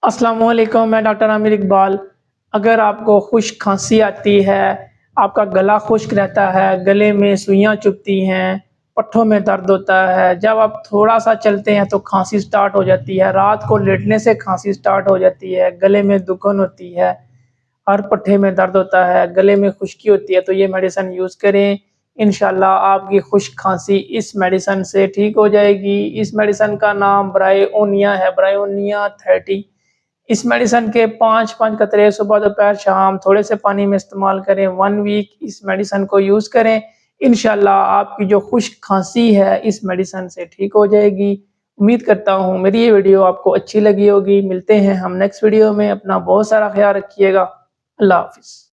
अस्सलाम वालेकुम, मैं डॉक्टर आमिर इकबाल। अगर आपको खुश्क खांसी आती है, आपका गला खुश्क रहता है, गले में सुइयाँ चुभती हैं, पट्ठों में दर्द होता है, जब आप थोड़ा-सा चलते हैं तो खांसी स्टार्ट हो जाती है, रात को लेटने से खांसी स्टार्ट हो जाती है, गले में दुखन होती है, हर पट्ठे में दर्द होता है, गले में खुश्की होती है, तो ये मेडिसिन यूज़ करें। इंशाअल्लाह आपकी खुश्क खांसी इस मेडिसिन से ठीक हो जाएगी। इस मेडिसिन का नाम ब्रायोनिया है, ब्रायोनिया 30। इस मेडिसिन के 5-5 कतरे सुबह, दोपहर, शाम थोड़े से पानी में इस्तेमाल करें। 1 वीक इस मेडिसिन को यूज़ करें। इंशाअल्लाह आपकी जो खुश्क खांसी है इस मेडिसिन से ठीक हो जाएगी। उम्मीद करता हूँ मेरी ये वीडियो आपको अच्छी लगी होगी। मिलते हैं हम नेक्स्ट वीडियो में। अपना बहुत सारा ख्याल रखिएगा। अल्लाह हाफ़िज़।